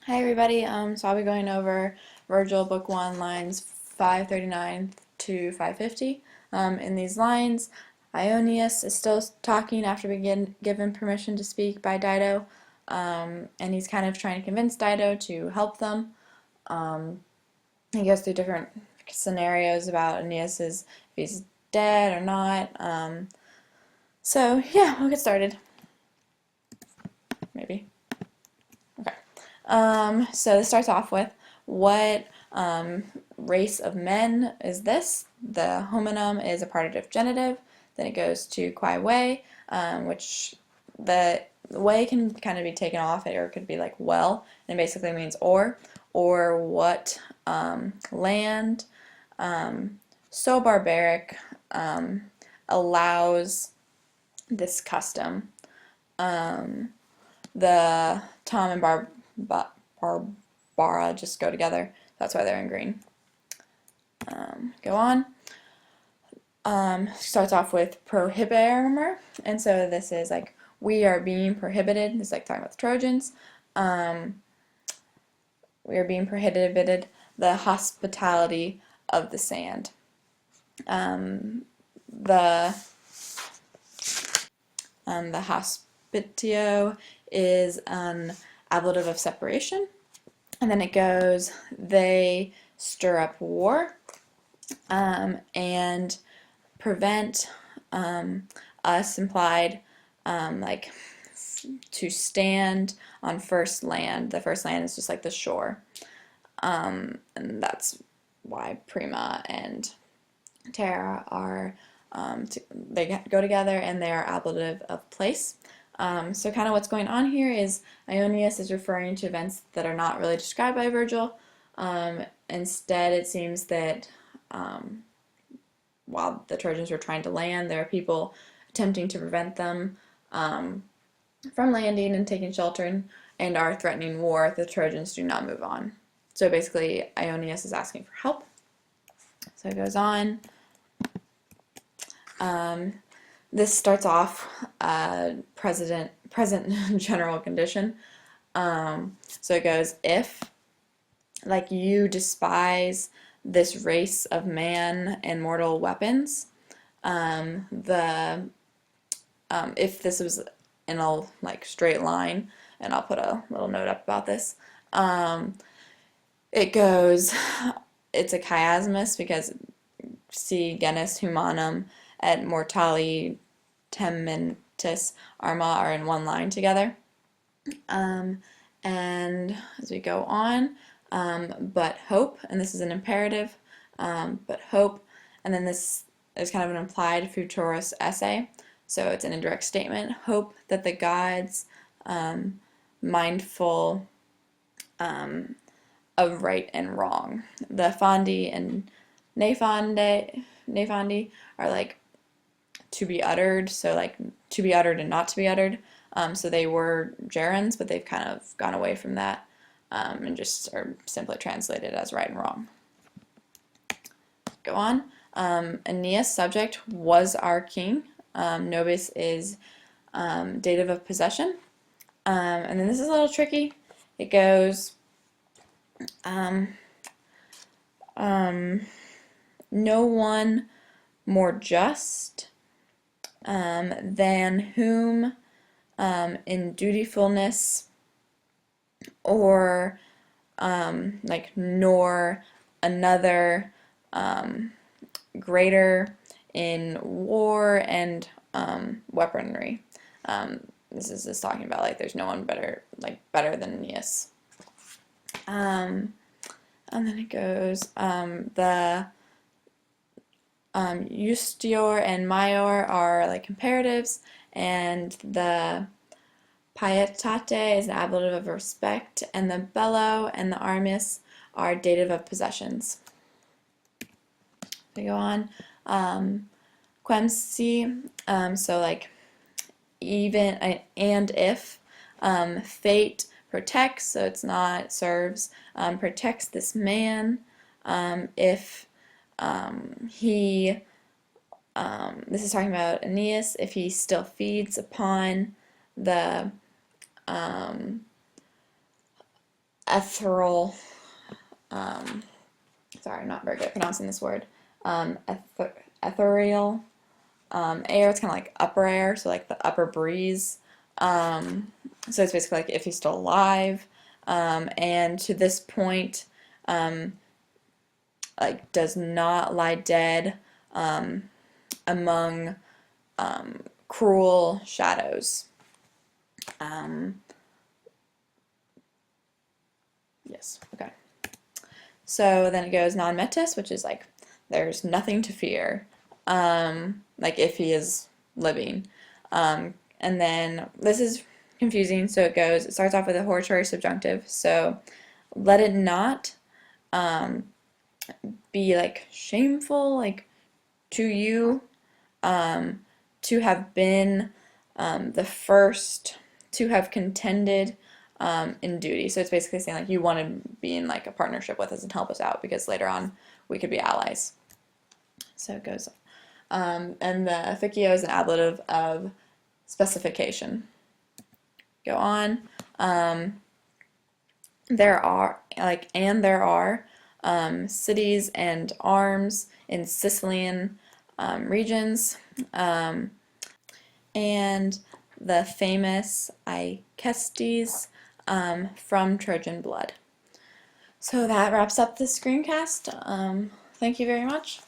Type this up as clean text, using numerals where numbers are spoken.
Hi everybody, so I'll be going over Vergil Book 1 lines 539 to 550. In these lines, Ionius is still talking after being given permission to speak by Dido, and he's kind of trying to convince Dido to help them. He goes through different scenarios about Aeneas's, if he's dead or not. So yeah, we'll get started. Maybe. Okay. So this starts off with what race of men is this? The homonym is a partitive genitive. Then it goes to quae way, which the way can kind of be taken off, or it could be like well, and it basically means or what land so barbaric allows this custom. The Tom and Barbara just go together. That's why they're in green. Go on. Starts off with prohibimer, and so this is like we are being prohibited. It's like talking about the Trojans. We are being prohibited the hospitality of the sand. The hospitio is an ablative of separation. And then it goes, they stir up war and prevent us, implied, like to stand on first land. The first land is just like the shore. And that's why prima and terra are, they go together and they are ablative of place. So kind of what's going on here is Ionius is referring to events that are not really described by Vergil. Instead, it seems that while the Trojans were trying to land, there are people attempting to prevent them from landing and taking shelter and are threatening war if the Trojans do not move on. So basically, Ionius is asking for help. So it goes on. This starts off present general condition. So it goes, if like you despise this race of man and mortal weapons, if this was in a like straight line, and I'll put a little note up about this. It goes, it's a chiasmus because si genus humanum et mortali tementis arma are in one line together. And as we go on, but hope, and this is an imperative, but hope, and then this is kind of an implied futurus essay, so it's an indirect statement. Hope that the gods, mindful of right and wrong. The fondi and nefondi are like to be uttered, so like to be uttered and not to be uttered. So they were gerunds, but they've kind of gone away from that and just are simply translated as right and wrong. Go on. Aeneas, subject, was our king. Nobis is dative of possession. And then this is a little tricky. It goes, no one more just than whom in dutifulness, or like nor another greater in war and weaponry. This is just talking about like there's no one better than Aeneas. And then it goes, the justior and maior are like imperatives, and the pietate is an ablative of respect, and the bello and the armis are dative of possessions. We go on. Quemsi, so like even and if, fate protects, so it's not serves, protects this man, if he, this is talking about Aeneas, if he still feeds upon the ethereal, sorry, I'm not very good at pronouncing this word, ethereal air. It's kind of like upper air, so like the upper breeze. So it's basically like if he's still alive. And to this point, like does not lie dead among cruel shadows. Yes, okay. So then it goes non metis, which is like there's nothing to fear, like if he is living. And then this is confusing, so it starts off with a hortatory subjunctive. So let it not be like shameful, like to you, to have been the first to have contended in duty. So it's basically saying like you want to be in like a partnership with us and help us out because later on we could be allies. So it goes. And the officio is an ablative of specification. Go on. There are cities and arms in Sicilian regions, and the famous Acestes from Trojan blood. So that wraps up this screencast. Thank you very much.